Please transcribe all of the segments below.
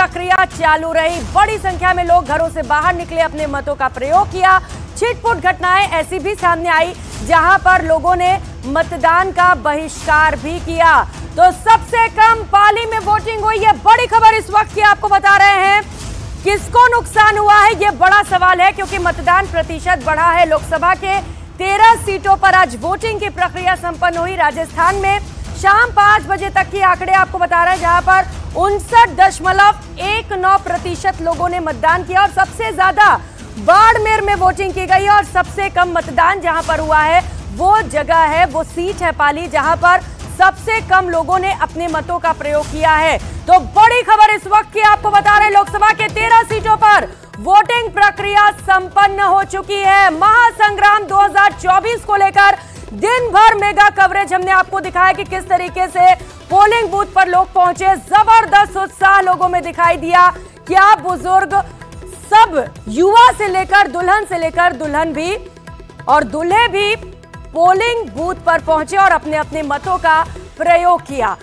प्रक्रिया चालू रही। बड़ी संख्या में लोग घरों से बाहर निकले, अपने मतों का प्रयोग किया। छिटपुट घटनाएं ऐसी भी सामने आई जहां पर लोगों ने मतदान का बहिष्कार भी किया। तो सबसे कम पाली में वोटिंग हुई, ये बड़ी खबर इस वक्त की आपको बता रहे हैं। किसको नुकसान हुआ है ये बड़ा सवाल है, क्योंकि मतदान प्रतिशत बढ़ा है। लोकसभा के 13 सीटों पर आज वोटिंग की प्रक्रिया संपन्न हुई। राजस्थान में शाम 5 बजे तक की आंकड़े आपको बता रहे हैं, जहां पर 59.19% लोगों ने मतदान किया और सबसे ज्यादा बाड़मेर में वोटिंग की गई। और सबसे कम मतदान जहां पर हुआ है वो जगह है, वो सीट है पाली, जहां पर सबसे कम लोगों ने अपने मतों का प्रयोग किया है। तो बड़ी खबर इस वक्त की आपको बता रहे हैं, लोकसभा के 13 सीटों पर वोटिंग प्रक्रिया संपन्न हो चुकी है। महासंग्राम 2024 को लेकर दिन भर मेगा कवरेज हमने आपको दिखाया कि किस तरीके से पोलिंग बूथ पर लोग पहुंचे। जबरदस्त उत्साह लोगों में दिखाई दिया। क्या बुजुर्ग, सब युवा से लेकर दुल्हन भी और दूल्हे भी पोलिंग बूथ पर पहुंचे और अपने अपने मतों का प्रयोग किया।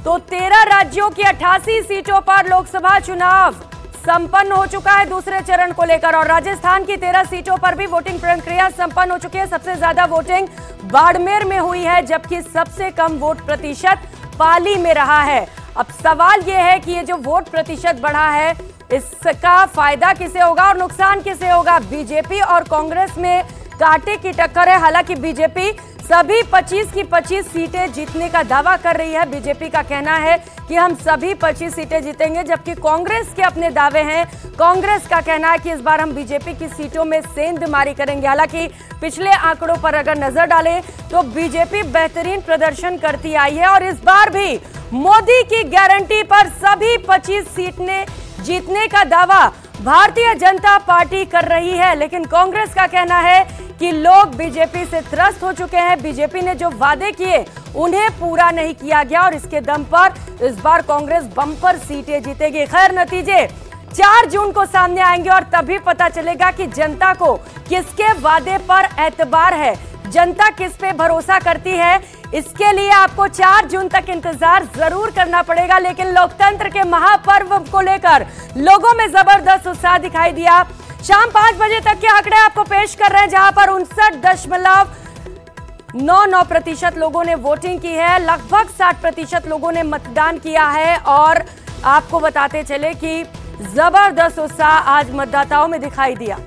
तो 13 राज्यों की 88 सीटों पर लोकसभा चुनाव संपन्न हो चुका है दूसरे चरण को लेकर, और राजस्थान की 13 सीटों पर भी वोटिंग प्रक्रिया संपन्न हो चुकी है। सबसे ज्यादा वोटिंग बाड़मेर में हुई है, जबकि सबसे कम वोट प्रतिशत पाली में रहा है। अब सवाल यह है कि ये जो वोट प्रतिशत बढ़ा है, इसका फायदा किसे होगा और नुकसान किसे होगा। बीजेपी और कांग्रेस में कांटे की टक्कर है। हालांकि बीजेपी सभी 25 की 25 सीटें जीतने का दावा कर रही है। बीजेपी का कहना है कि हम सभी 25 सीटें जीतेंगे, जबकि कांग्रेस के अपने दावे हैं। कांग्रेस का कहना है कि इस बार हम बीजेपी की सीटों में सेंधमारी करेंगे। हालांकि पिछले आंकड़ों पर अगर नजर डालें तो बीजेपी बेहतरीन प्रदर्शन करती आई है और इस बार भी मोदी की गारंटी पर सभी 25 सीटें जीतने का दावा भारतीय जनता पार्टी कर रही है। लेकिन कांग्रेस का कहना है कि लोग बीजेपी से त्रस्त हो चुके हैं। बीजेपी ने जो वादे किए उन्हें पूरा नहीं किया गया और इसके दम पर इस बार कांग्रेस बम्पर सीटें जीतेगी। खैर, नतीजे 4 जून को सामने आएंगे और तभी पता चलेगा कि जनता को किसके वादे पर एतबार है, जनता किस पे भरोसा करती है। इसके लिए आपको 4 जून तक इंतजार जरूर करना पड़ेगा। लेकिन लोकतंत्र के महापर्व को लेकर लोगों में जबरदस्त उत्साह दिखाई दिया। शाम 5 बजे तक के आंकड़े आपको पेश कर रहे हैं, जहां पर 59.99% लोगों ने वोटिंग की है। लगभग 60% लोगों ने मतदान किया है और आपको बताते चले कि जबरदस्त उत्साह आज मतदाताओं में दिखाई दिया।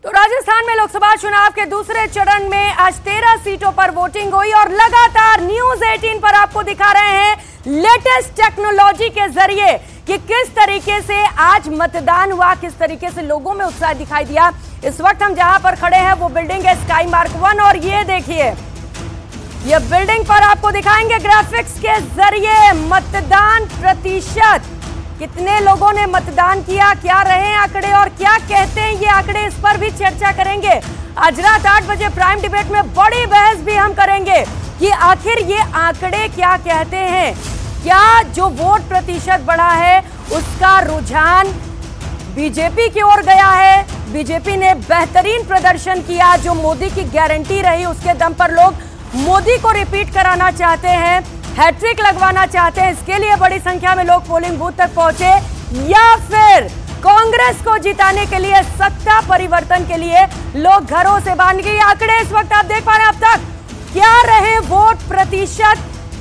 राजस्थान में लोकसभा चुनाव के दूसरे चरण में आज 13 सीटों पर वोटिंग हुई और लगातार न्यूज़ 18 पर आपको दिखा रहे हैं लेटेस्ट टेक्नोलॉजी के जरिए कि किस तरीके से आज मतदान हुआ, किस तरीके से लोगों में उत्साह दिखाई दिया। इस वक्त हम जहां पर खड़े हैं वो बिल्डिंग है स्काई मार्क 1 और ये देखिए, ये बिल्डिंग पर आपको दिखाएंगे ग्राफिक्स के जरिए मतदान प्रतिशत, कितने लोगों ने मतदान किया, क्या रहे आंकड़े और क्या कहते हैं ये आंकड़े, इस पर भी चर्चा करेंगे। आज रात 8 बजे प्राइम डिबेट में बड़ी बहस भी हम करेंगे कि आखिर ये आंकड़े क्या कहते हैं। क्या जो वोट प्रतिशत बढ़ा है उसका रुझान बीजेपी की ओर गया है? बीजेपी ने बेहतरीन प्रदर्शन किया, जो मोदी की गारंटी रही उसके दम पर लोग मोदी को रिपीट कराना चाहते हैं, हैट्रिक लगवाना चाहते हैं, इसके लिए बड़ी संख्या में लोग पोलिंग बूथ तक पहुंचे, या फिर कांग्रेस को जिताने के लिए, सत्ता परिवर्तन के लिए लोग घरों से बाहर निकले। आंकड़े इस वक्त आप देख पा रहे हैं। अब तक क्या रहे वोट प्रतिशत,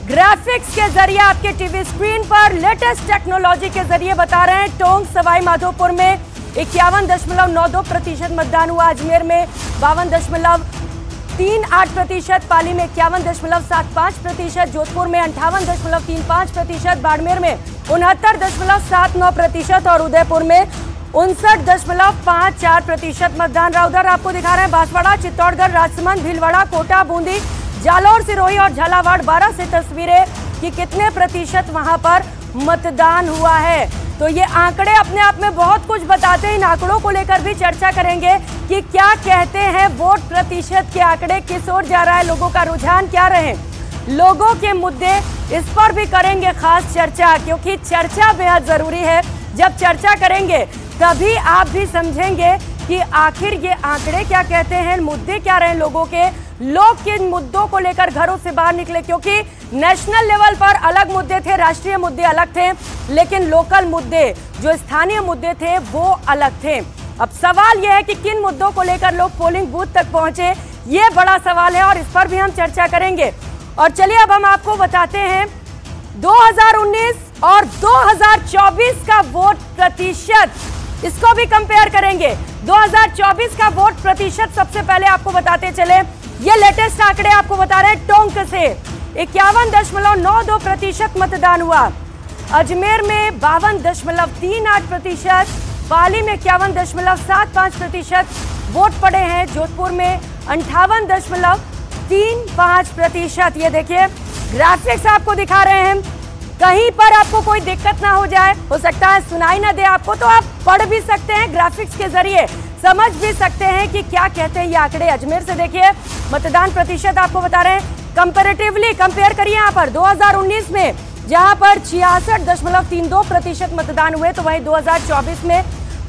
ग्राफिक्स के जरिए आपके टीवी स्क्रीन पर लेटेस्ट टेक्नोलॉजी के जरिए बता रहे हैं। टोंक सवाई माधोपुर में 51.92% मतदान हुआ, अजमेर में 52.38%, पाली में 51.75%, जोधपुर में 58.35%, बाड़मेर में 69.79% और उदयपुर में 59.54% मतदान रहा। उधर आपको दिखा रहे हैं बांसवाड़ा, चित्तौड़गढ़, राजसमंद, भीलवाड़ा, कोटा, बूंदी, जालौर, सिरोही और झालावाड़ 12 से तस्वीरें कि कितने प्रतिशत वहां पर मतदान हुआ है। तो ये आंकड़े अपने आप में बहुत कुछ बताते हैं। इन आंकड़ों को लेकर भी चर्चा करेंगे कि क्या कहते हैं वोट प्रतिशत के आंकड़े, किस ओर जा रहा है, लोगों का रुझान क्या रहे, लोगों के मुद्दे, इस पर भी करेंगे खास चर्चा, क्योंकि चर्चा बेहद जरूरी है। जब चर्चा करेंगे तभी आप भी समझेंगे कि आखिर ये आंकड़े क्या कहते हैं, मुद्दे क्या रहे लोगों के, लोग किन मुद्दों को लेकर घरों से बाहर निकले, क्योंकि नेशनल लेवल पर अलग मुद्दे थे, राष्ट्रीय मुद्दे अलग थे, लेकिन लोकल मुद्दे, जो स्थानीय मुद्दे थे वो अलग थे। अब सवाल यह है कि किन मुद्दों को लेकर लोग पोलिंग बूथ तक पहुंचे, ये बड़ा सवाल है और इस पर भी हम चर्चा करेंगे। और चलिए अब हम आपको बताते हैं 2019 और 2024 का वोट प्रतिशत, इसको भी कंपेयर करेंगे। 2024 का वोट प्रतिशत सबसे पहले आपको बताते चले, ये लेटेस्ट आंकड़े आपको बता रहे हैं टोंक से 51.92% मतदान हुआ, अजमेर में 52.38%, पाली में 51.75% वोट पड़े हैं, जोधपुर में 58.35%। ये देखिए ग्राफिक्स आपको दिखा रहे हैं, कहीं पर आपको कोई दिक्कत ना हो जाए, हो सकता है सुनाई ना दे आपको, तो आप पढ़ भी सकते हैं ग्राफिक्स के जरिए, समझ भी सकते हैं कि क्या कहते हैं ये आंकड़े। अजमेर से देखिए मतदान प्रतिशत आपको बता रहे हैं, कंपैरेटिवली कंपेयर करिए यहाँ पर 2019 में जहां पर 66.32% मतदान हुए, तो वहीं 2024 में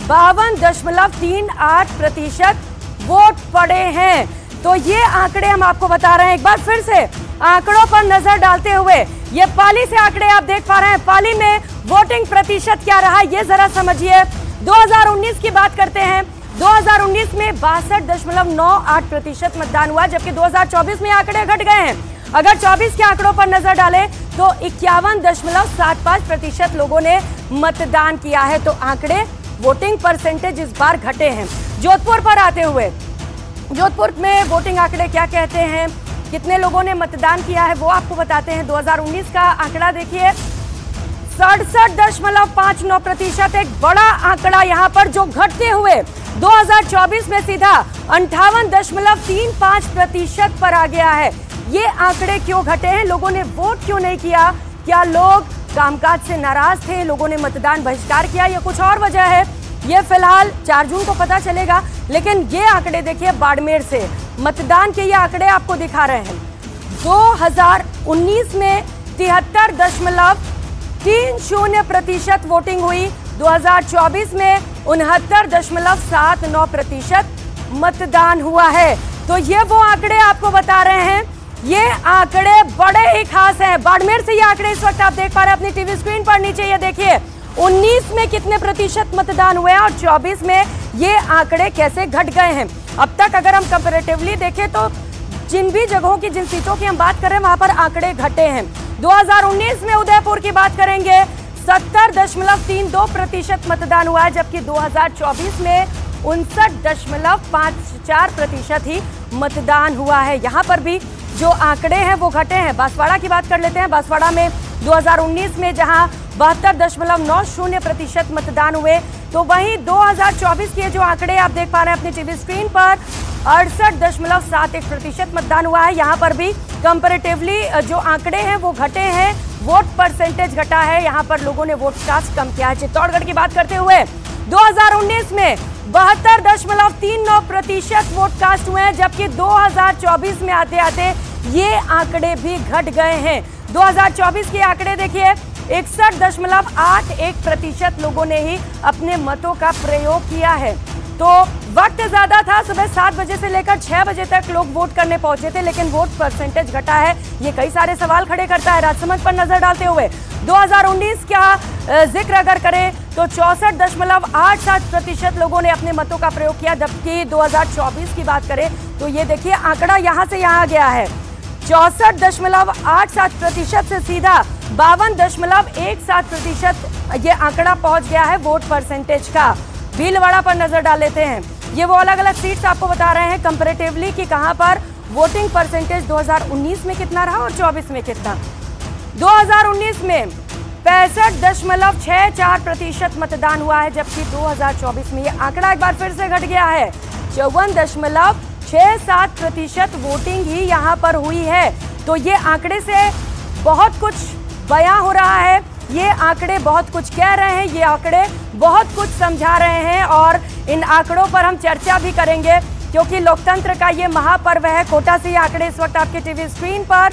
52.38% वोट पड़े हैं। तो ये आंकड़े हम आपको बता रहे हैं। एक बार फिर से आंकड़ों पर नजर डालते हुए ये पाली से आंकड़े आप देख पा रहे हैं, पाली में वोटिंग प्रतिशत क्या रहा ये जरा समझिए। 2019 की बात करते हैं, 2019 में 62.98% मतदान हुआ, जबकि 2024 में आंकड़े घट गए हैं। अगर 24 के आंकड़ों पर नजर डालें तो 51.75% लोगों ने मतदान किया है। तो आंकड़े, वोटिंग परसेंटेज इस बार घटे हैं। जोधपुर पर आते हुए, जोधपुर में वोटिंग आंकड़े क्या कहते हैं, कितने लोगों ने मतदान किया है वो आपको बताते हैं। 2019 का आंकड़ा देखिए 67.59%, एक बड़ा आंकड़ा यहाँ पर जो घटते हुए 2024 में सीधा 58.35% पर आ गया है। ये आंकड़े क्यों घटे हैं, लोगों ने वोट क्यों नहीं किया, क्या लोग कामकाज से नाराज थे, लोगों ने मतदान बहिष्कार किया, या कुछ और वजह है, ये फिलहाल 4 जून को पता चलेगा। लेकिन ये आंकड़े देखिए बाड़मेर से मतदान के ये आंकड़े आपको दिखा रहे हैं। 2019 में 73.30% वोटिंग हुई, 2024 में 69.79% मतदान हुआ है। तो ये वो आंकड़े आपको बता रहे हैं, ये आंकड़े बड़े ही खास हैं। बाड़मेर से ये आंकड़े इस वक्त आप देख पा रहे हैं अपनी टीवी स्क्रीन पर, नीचे ये देखिए 19 में कितने प्रतिशत मतदान हुए और 24 में ये आंकड़े कैसे घट गए हैं। अब तक अगर हम कंपैरेटिवली देखें तो जिन भी जगहों की, जिन सीटों की हम बात कर रहे हैं वहां पर आंकड़े घटे हैं। 2019 में उदयपुर की बात करेंगे 70.32% मतदान हुआ है, जबकि 2024 में 59.54% ही मतदान हुआ है। यहाँ पर भी जो आंकड़े हैं वो घटे हैं। बांसवाड़ा की बात कर लेते हैं। बांसवाड़ा में 2019 में जहां 72.90% मतदान हुए, तो वहीं 2024 के जो आंकड़े आप देख पा रहे हैं अपनी टीवी स्क्रीन पर 68.71% मतदान हुआ है। यहाँ पर भी कंपैरेटिवली जो आंकड़े हैं वो घटे हैं, वोट परसेंटेज घटा है, यहाँ पर लोगों ने वोट कास्ट कम किया है। चित्तौड़गढ़ की बात करते हुए 2019 में 72.39% वोट कास्ट हुए हैं, जबकि 2024 में आते आते ये आंकड़े भी घट गए हैं। 2024 के आंकड़े देखिए 61.81% लोगों ने ही अपने मतों का प्रयोग किया है। तो वक्त ज्यादा था, सुबह 7 बजे से लेकर 6 बजे तक लोग वोट करने पहुंचे थे, लेकिन वोट परसेंटेज घटा है। ये कई सारे सवाल खड़े करता है। राजसमंद पर नजर डालते हुए 2019 का जिक्र अगर करें तो 64.87% लोगों ने अपने मतों का प्रयोग किया, जबकि 2024 की बात करें तो ये देखिए आंकड़ा यहां से यहां गया है 64.87% से सीधा 52.17% ये आंकड़ा पहुंच गया है वोट परसेंटेज का। भीलवाड़ा पर नजर डाल लेते हैं। ये वो अलग अलग सीट्स आपको बता रहे हैं कंपैरेटिवली कि कहां पर वोटिंग परसेंटेज 2019 में कितना रहा और 24 में कितना। 2019 में 65.64% मतदान हुआ है, जबकि 2024 में ये आंकड़ा एक बार फिर से घट गया है 54.67% वोटिंग ही यहां पर हुई है। तो ये आंकड़े से बहुत कुछ बयां हो रहा है ये आंकड़े बहुत कुछ कह रहे हैं, ये आंकड़े बहुत कुछ समझा रहे हैं और इन आंकड़ों पर हम चर्चा भी करेंगे क्योंकि लोकतंत्र का ये महापर्व है। कोटा से ये आंकड़े इस वक्त आपके टीवी स्क्रीन पर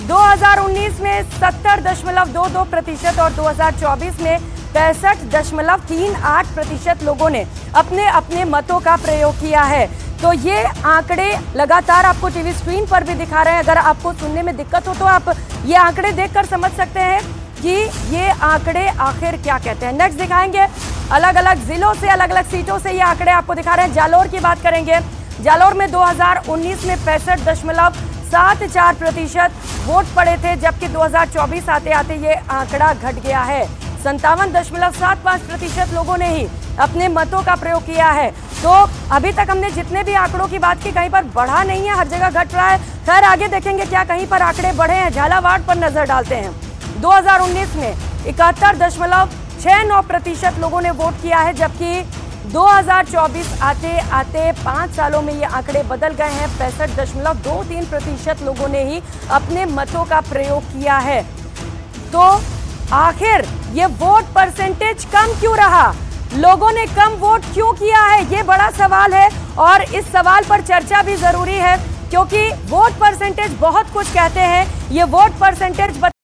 2019 में 70.22% और 2024 में 65.38% लोगों ने अपने अपने मतों का प्रयोग किया है। तो ये आंकड़े लगातार आपको टीवी स्क्रीन पर भी दिखा रहे हैं। अगर आपको सुनने में दिक्कत हो तो आप ये आंकड़े देखकर समझ सकते हैं कि ये आंकड़े आखिर क्या कहते हैं। नेक्स्ट दिखाएंगे अलग अलग जिलों से, अलग अलग सीटों से ये आंकड़े आपको दिखा रहे हैं। जालोर की बात करेंगे। जालोर में 2019 में 65.74% वोट पड़े थे, जबकि 2024 आते आते ये आंकड़ा घट गया है। 57.75% लोगों ने ही अपने मतों का प्रयोग किया है। तो अभी तक हमने जितने भी आंकड़ों की बात की, कहीं पर बढ़ा नहीं है, हर जगह घट रहा है। खैर आगे देखेंगे क्या कहीं पर आंकड़े बढ़े हैं। झालावाड़ पर नजर डालते हैं। 2019 में 71.69% लोगों ने वोट किया है, जबकि 2024 आते आते 5 सालों में ये आंकड़े बदल गए हैं। 65.23% लोगों ने ही अपने मतों का प्रयोग किया है। तो आखिर ये वोट परसेंटेज कम क्यों रहा? लोगों ने कम वोट क्यों किया है? ये बड़ा सवाल है और इस सवाल पर चर्चा भी जरूरी है क्योंकि वोट परसेंटेज बहुत कुछ कहते हैं। ये वोट परसेंटेज